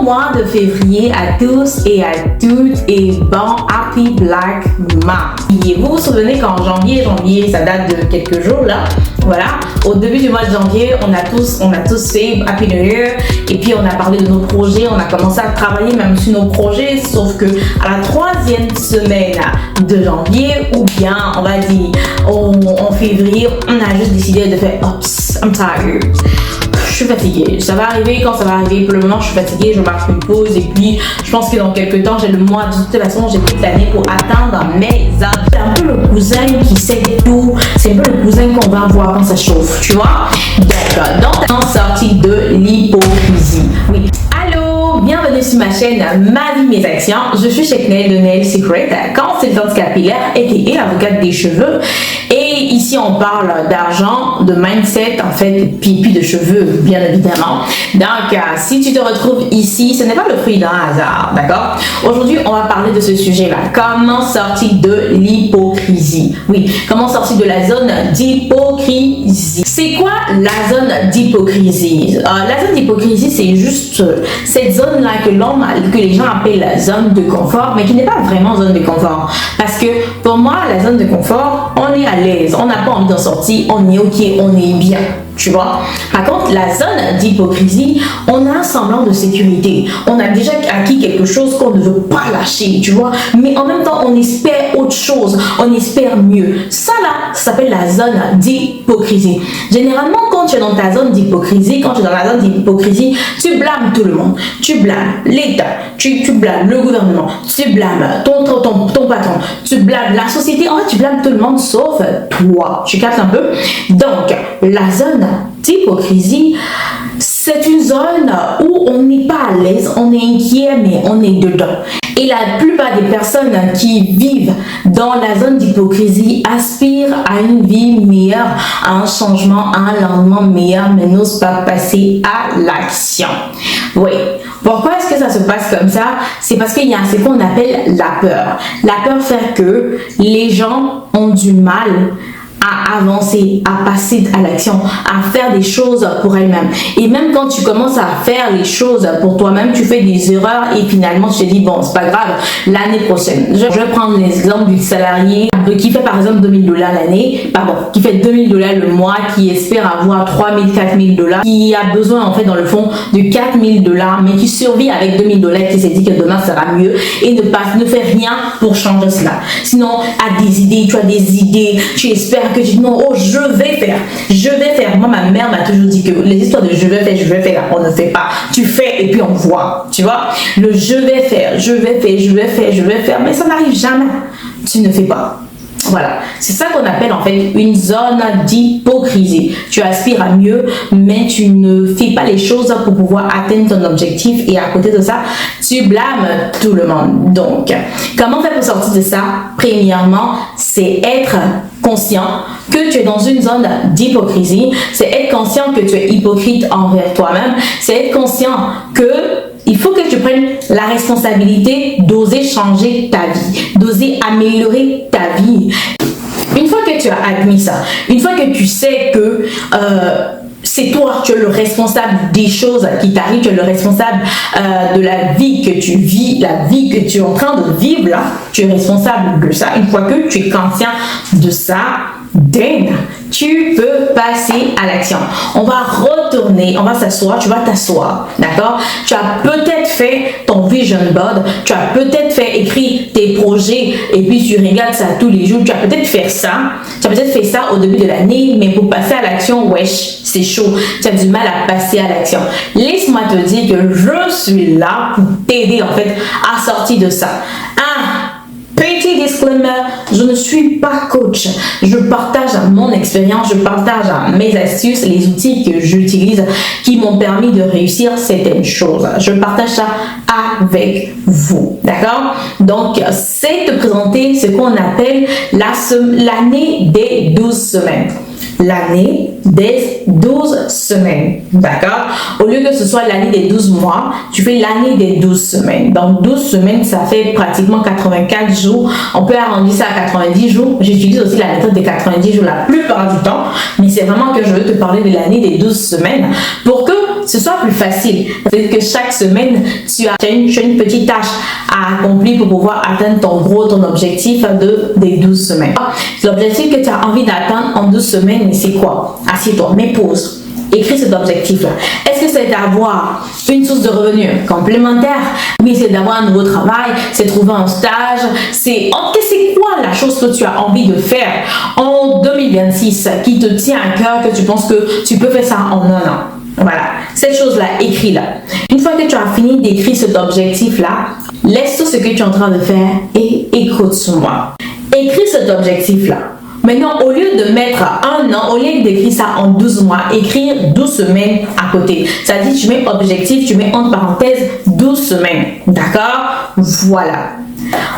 mois de février à tous et à toutes et bon Happy Black Month. Et vous vous souvenez qu'en janvier, ça date de quelques jours là. Voilà, au début du mois de janvier, on a tous fait Happy New Year et puis on a parlé de nos projets, on a commencé à travailler même sur nos projets, sauf que à la 3e semaine de janvier ou bien on va dire en février, on a juste décidé de faire Oops, I'm tired. Je suis fatiguée, ça va arriver quand ça va arriver. Pour le moment, je suis fatiguée, je marque une pause et puis je pense que dans quelques temps, j'ai le mois. De toute façon, j'ai toute l'année pour atteindre mes objectifs. C'est un peu le cousin qui sait tout, c'est un peu le cousin qu'on va voir quand ça chauffe, tu vois. D'accord, donc en sortie de l'hypocrisie. Oui. Allô, bienvenue sur ma chaîne Ma vie, mes actions. Je suis Sheknel de Nail Secret, consultante capillaire et l'avocate des cheveux. Et ici, on parle d'argent, de mindset, en fait, puis de cheveux, bien évidemment. Donc, si tu te retrouves ici, ce n'est pas le fruit d'un hasard, d'accord? Aujourd'hui, on va parler de ce sujet-là. Comment sortir de l'hypocrisie? Oui, comment sortir de la zone d'hypocrisie? C'est quoi la zone d'hypocrisie? La zone d'hypocrisie, c'est juste cette zone-là que les gens appellent la zone de confort, mais qui n'est pas vraiment zone de confort. Parce que pour moi, la zone de confort, on est à l'aise, on n'a pas envie d'en sortir, on est ok, on est bien, tu vois. Par contre, la zone d'hypocrisie, on a un semblant de sécurité, on a déjà acquis quelque chose qu'on ne veut pas lâcher, tu vois, mais en même temps, on espère autre chose, on espère mieux. Ça là, ça s'appelle la zone d'hypocrisie. Généralement, quand tu es dans ta zone d'hypocrisie, tu blâmes tout le monde, tu blâmes l'État, tu blâmes le gouvernement, tu blâmes ton patron, tu blâmes la société, en fait, tu blâmes tout le monde sauf toi. Tu captes un peu? Donc, la zone d'hypocrisie, c'est une zone où on n'est pas à l'aise, on est inquiet, mais on est dedans. Et la plupart des personnes qui vivent dans la zone d'hypocrisie aspirent à une vie meilleure, à un changement, à un lendemain meilleur, mais n'osent pas passer à l'action. Oui. Pourquoi est-ce que ça se passe comme ça? C'est parce qu'il y a ce qu'on appelle la peur. La peur fait que les gens ont du mal à avancer, à passer à l'action, à faire des choses pour elles-mêmes. Et même quand tu commences à faire les choses pour toi-même, tu fais des erreurs et finalement tu te dis bon, c'est pas grave, l'année prochaine. Je vais prendre l'exemple du salarié qui fait par exemple $2000 l'année, qui fait $2000 le mois, qui espère avoir $3000, $4000, qui a besoin en fait dans le fond de $4000, mais qui survit avec $2000, qui s'est dit que demain sera mieux et ne fait rien pour changer cela. Sinon, a des idées, tu as des idées, tu espères que tu dis non, oh je vais faire. Moi, ma mère m'a toujours dit que les histoires de je vais faire, on ne fait pas. Tu fais et puis on voit, tu vois. Le je vais faire, mais ça n'arrive jamais. Tu ne fais pas. Voilà, c'est ça qu'on appelle en fait une zone d'hypocrisie. Tu aspires à mieux, mais tu ne fais pas les choses pour pouvoir atteindre ton objectif et à côté de ça, tu blâmes tout le monde. Donc, comment faire pour sortir de ça? Premièrement, c'est être conscient que tu es dans une zone d'hypocrisie, c'est être conscient que tu es hypocrite envers toi-même, c'est être conscient que il faut que tu prennes la responsabilité d'oser changer ta vie, d'oser améliorer ta vie. Une fois que tu as admis ça, une fois que tu sais que c'est toi, tu es le responsable des choses qui t'arrivent, tu es le responsable de la vie que tu vis, la vie que tu es en train de vivre là, tu es responsable de ça. Une fois que tu es conscient de ça, tu peux passer à l'action. On va retourner, on va s'asseoir, tu vas t'asseoir, d'accord? Tu as peut-être fait ton vision board, tu as peut-être fait écrire tes projets et puis tu regardes ça tous les jours, tu as peut-être fait ça, au début de l'année, mais pour passer à l'action, wesh, c'est chaud, tu as du mal à passer à l'action. Laisse-moi te dire que je suis là pour t'aider en fait à sortir de ça. Petit disclaimer, je ne suis pas coach. Je partage mon expérience, je partage mes astuces, les outils que j'utilise qui m'ont permis de réussir certaines choses. Je partage ça avec vous. D'accord? Donc, c'est de présenter ce qu'on appelle l'année des 12 semaines. L'année des 12 semaines, d'accord? Au lieu que ce soit l'année des 12 mois, tu fais l'année des 12 semaines. Donc 12 semaines, ça fait pratiquement 84 jours. On peut arrondir ça à 90 jours. J'utilise aussi la méthode des 90 jours la plupart du temps, mais c'est vraiment que je veux te parler de l'année des 12 semaines pour que ce soit plus facile. C'est que chaque semaine, tu as une petite tâche à accomplir pour pouvoir atteindre ton objectif des 12 semaines. L'objectif que tu as envie d'atteindre en 12 semaines, c'est quoi? Assieds-toi, mets pause. Écris cet objectif-là. Est-ce que c'est d'avoir une source de revenus complémentaire? Oui, c'est d'avoir un nouveau travail, c'est trouver un stage, c'est quoi la chose que tu as envie de faire en 2026 qui te tient à cœur, que tu penses que tu peux faire ça en un an? Voilà, cette chose-là, écris-la. Une fois que tu as fini d'écrire cet objectif-là, laisse tout ce que tu es en train de faire et écoute-moi. Écris cet objectif-là. Maintenant, au lieu de mettre un an, au lieu d'écrire ça en 12 mois, écrire 12 semaines à côté. C'est-à-dire, tu mets objectif, tu mets entre parenthèses 12 semaines. D'accord? Voilà.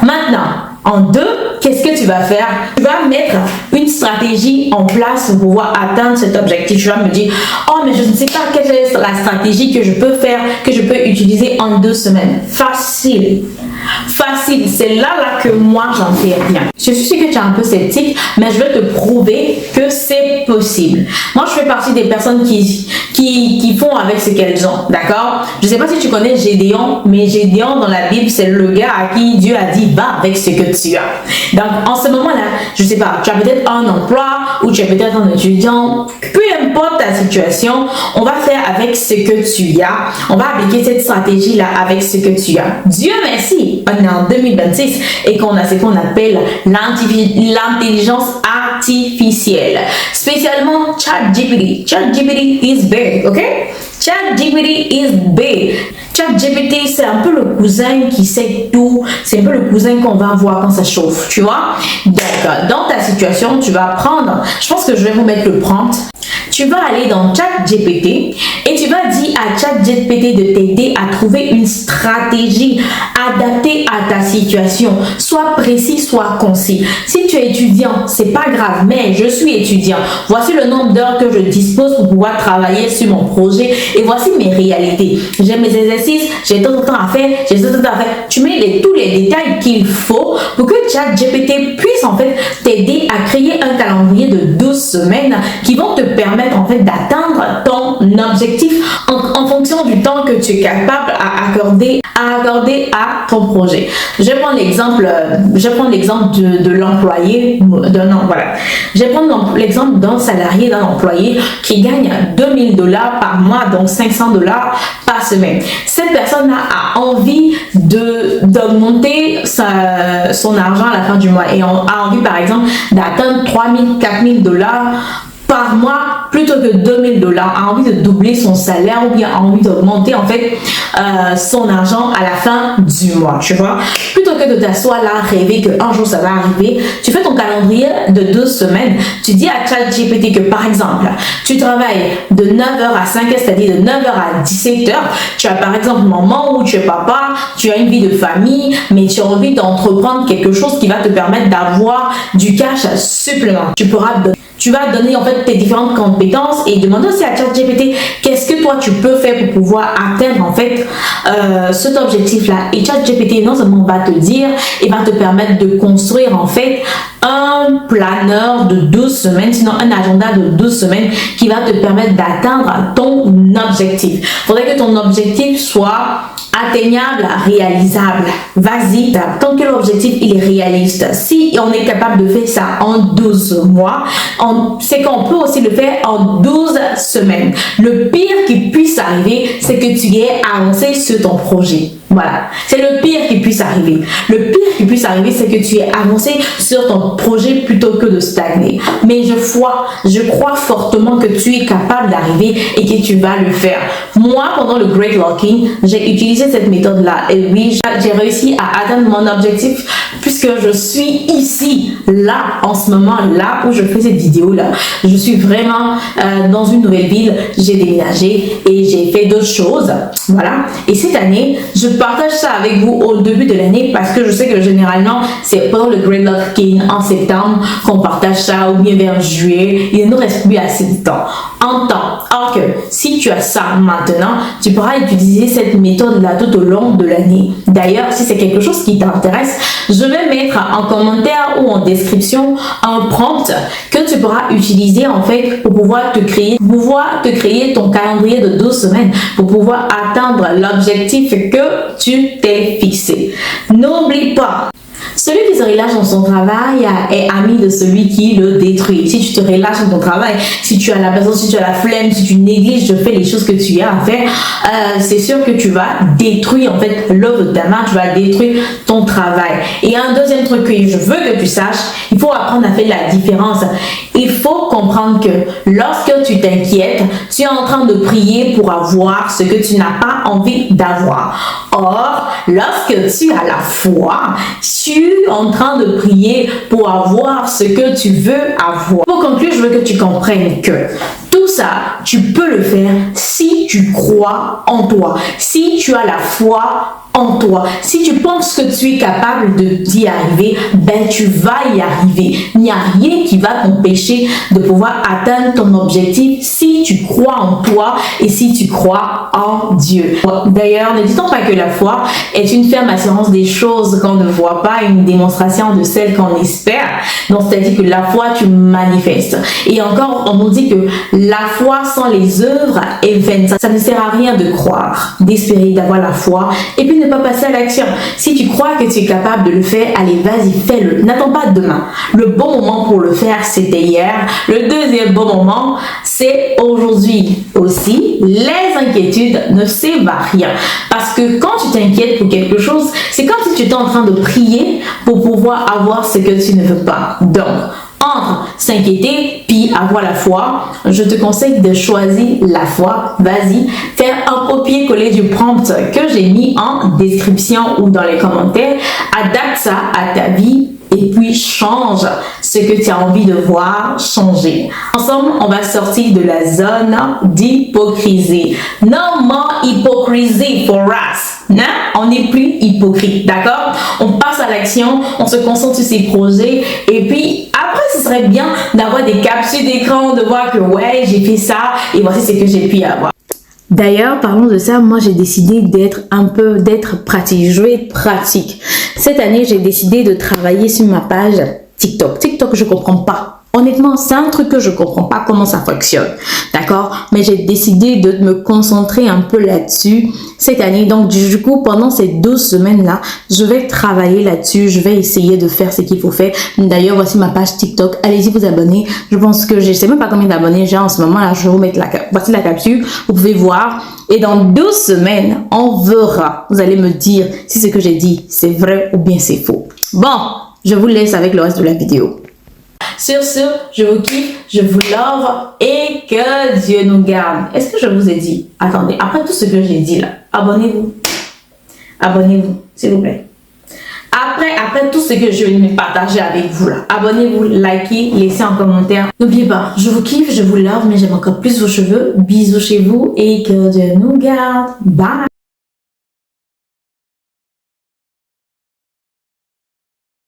Maintenant, en 2, qu'est-ce que tu vas faire? Tu vas mettre une stratégie en place pour pouvoir atteindre cet objectif. Tu vas me dire, oh, mais je ne sais pas quelle est la stratégie que je peux faire, que je peux utiliser en 2 semaines. Facile. Facile, c'est là que moi j'en fais rien. Je suis sûre que tu es un peu sceptique, mais je vais te prouver que c'est possible. Moi, je fais partie des personnes qui font avec ce qu'elles ont, d'accord? Je sais pas si tu connais Gédéon, mais Gédéon dans la Bible, c'est le gars à qui Dieu a dit, va avec ce que tu as. Donc, en ce moment-là, je sais pas, tu as peut-être un emploi ou tu es peut-être un étudiant, peu importe ta situation, on va faire avec ce que tu as. On va appliquer cette stratégie-là avec ce que tu as. Dieu merci! On est en 2026 et qu'on a ce qu'on appelle l'intelligence artificielle, spécialement ChatGPT. ChatGPT is big, ok? ChatGPT is big. ChatGPT, c'est un peu le cousin qui sait tout. C'est un peu le cousin qu'on va voir quand ça chauffe, tu vois? Donc, dans ta situation, tu vas prendre, je pense que je vais vous mettre le prompt. Tu vas aller dans ChatGPT et tu vas dire à ChatGPT de t'aider à trouver une stratégie adaptée à ta situation. Soit précis, soit concis. Si tu es étudiant, c'est pas grave, mais je suis étudiant. Voici le nombre d'heures que je dispose pour pouvoir travailler sur mon projet et voici mes réalités. J'ai mes exercices, j'ai tant de temps à faire, j'ai tant de temps à faire. Tu mets tous les détails qu'il faut pour que ChatGPT puisse en fait t'aider à créer un calendrier de 12 semaines qui vont te permettre en fait d'atteindre ton objectif en fonction du temps que tu es capable à accorder à ton projet. Je vais prendre l'exemple de l'employé, je vais prendre l'exemple d'un salarié, d'un employé qui gagne 2000 $ par mois, donc 500 $ par semaine. Cette personne a envie d'augmenter son argent à la fin du mois et a envie par exemple d'atteindre 3000 $, 4000 $ par mois plutôt que 2000 $, a envie de doubler son salaire ou bien a envie d'augmenter en fait son argent à la fin du mois, tu vois. Plutôt que de t'asseoir là, rêver qu'un jour ça va arriver, tu fais ton calendrier de 12 semaines, tu dis à ChatGPT que par exemple, tu travailles de 9h à 5h, c'est-à-dire de 9h à 17h, tu as par exemple un moment où tu es papa, tu as une vie de famille, mais tu as envie d'entreprendre quelque chose qui va te permettre d'avoir du cash supplémentaire. Tu vas donner en fait tes différentes compétences et demander aussi à ChatGPT qu'est-ce que toi tu peux faire pour pouvoir atteindre en fait cet objectif là. Et ChatGPT non seulement va te dire et va te permettre de construire en fait un planeur de 12 semaines, sinon un agenda de 12 semaines qui va te permettre d'atteindre ton objectif. Il faudrait que ton objectif soit atteignable, réalisable. Vas-y, tant que l'objectif il est réaliste. Si on est capable de faire ça en 12 mois, c'est qu'on peut aussi le faire en 12 semaines. Le pire qui puisse arriver, c'est que tu aies avancé sur ton projet. Voilà, c'est le pire qui puisse arriver. Le pire qui puisse arriver, c'est que tu aies avancé sur ton projet plutôt que de stagner. Mais je crois fortement que tu es capable d'arriver et que tu vas le faire. Moi, pendant le Great Locking, j'ai utilisé cette méthode-là. Et oui, j'ai réussi à atteindre mon objectif puisque je suis ici, là, en ce moment, là où je fais cette vidéo-là. Je suis vraiment dans une nouvelle ville. J'ai déménagé et j'ai fait d'autres choses. Voilà. Et cette année, je partage ça avec vous au début de l'année parce que je sais que généralement, c'est pendant le Great Locking en septembre qu'on partage ça ou bien vers juillet. Il ne nous reste plus assez de temps. En Or que si tu as ça maintenant, tu pourras utiliser cette méthode-là tout au long de l'année. D'ailleurs, si c'est quelque chose qui t'intéresse, je vais mettre en commentaire ou en description un prompt que tu pourras utiliser en fait pour pouvoir te créer ton calendrier de 12 semaines pour pouvoir atteindre l'objectif que tu t'es fixé. N'oublie pas, celui qui se relâche dans son travail est ami de celui qui le détruit. Si tu te relâches dans ton travail, si tu as la personne, si tu as la flemme, si tu négliges de faire les choses que tu as à faire, c'est sûr que tu vas détruire en fait l'œuvre de ta main, tu vas détruire ton travail. Et un deuxième truc que je veux que tu saches, il faut apprendre à faire la différence. Il faut comprendre que lorsque tu t'inquiètes, tu es en train de prier pour avoir ce que tu n'as pas envie d'avoir. Or, lorsque tu as la foi, tu es en train de prier pour avoir ce que tu veux avoir. Pour conclure, je veux que tu comprennes que tout ça, tu peux le faire si tu crois en toi, si tu as la foi en toi. Si tu penses que tu es capable d'y arriver, ben tu vas y arriver. Il n'y a rien qui va t'empêcher de pouvoir atteindre ton objectif si tu crois en toi et si tu crois en Dieu. D'ailleurs, ne dit-on pas que la foi est une ferme assurance des choses qu'on ne voit pas, une démonstration de celles qu'on espère. Donc, c'est-à-dire que la foi, tu manifestes. Et encore, on nous dit que la foi sans les œuvres est vaine. Ça ne sert à rien de croire, d'espérer, d'avoir la foi et puis ne pas passer à l'action. Si tu crois que tu es capable de le faire, allez, vas-y, fais-le. N'attends pas demain. Le bon moment pour le faire, c'était hier. Le deuxième bon moment, c'est aujourd'hui. Aussi, les inquiétudes ne servent à rien. Parce que quand tu t'inquiètes pour quelque chose, c'est comme si tu étais en train de prier pour pouvoir avoir ce que tu ne veux pas. Donc, entre s'inquiéter puis avoir la foi, je te conseille de choisir la foi. Vas-y, faire un copier-coller du prompt que j'ai mis en description ou dans les commentaires. Adapte ça à ta vie et puis change ce que tu as envie de voir changer. Ensemble, on va sortir de la zone d'hypocrisie. No more hypocrisy for us. Non? On n'est plus hypocrite, d'accord? On passe à l'action, on se concentre sur ses projets et puis après, ce serait bien d'avoir des captures d'écran, de voir que ouais, j'ai fait ça et voici ce que j'ai pu avoir. D'ailleurs, parlons de ça, moi j'ai décidé d'être pratique. Je vais être pratique. Cette année, j'ai décidé de travailler sur ma page TikTok. TikTok, je comprends pas. Honnêtement, c'est un truc que je comprends pas comment ça fonctionne. D'accord? Mais j'ai décidé de me concentrer un peu là-dessus cette année. Donc, du coup, pendant ces 12 semaines-là, je vais travailler là-dessus. Je vais essayer de faire ce qu'il faut faire. D'ailleurs, voici ma page TikTok. Allez-y vous abonner. Je pense que je sais même pas combien d'abonnés j'ai en ce moment. Là, je vais vous mettre voici la capture. Vous pouvez voir. Et dans 12 semaines, on verra. Vous allez me dire si ce que j'ai dit, c'est vrai ou bien c'est faux. Bon, je vous laisse avec le reste de la vidéo. Sur ce, je vous kiffe, je vous love et que Dieu nous garde. Est-ce que je vous ai dit? Attendez, après tout ce que j'ai dit là, abonnez-vous. Abonnez-vous, s'il vous plaît. Après tout ce que je viens de partager avec vous là, abonnez-vous, likez, laissez un commentaire. N'oubliez pas, je vous kiffe, je vous love, mais j'aime encore plus vos cheveux. Bisous chez vous et que Dieu nous garde. Bye!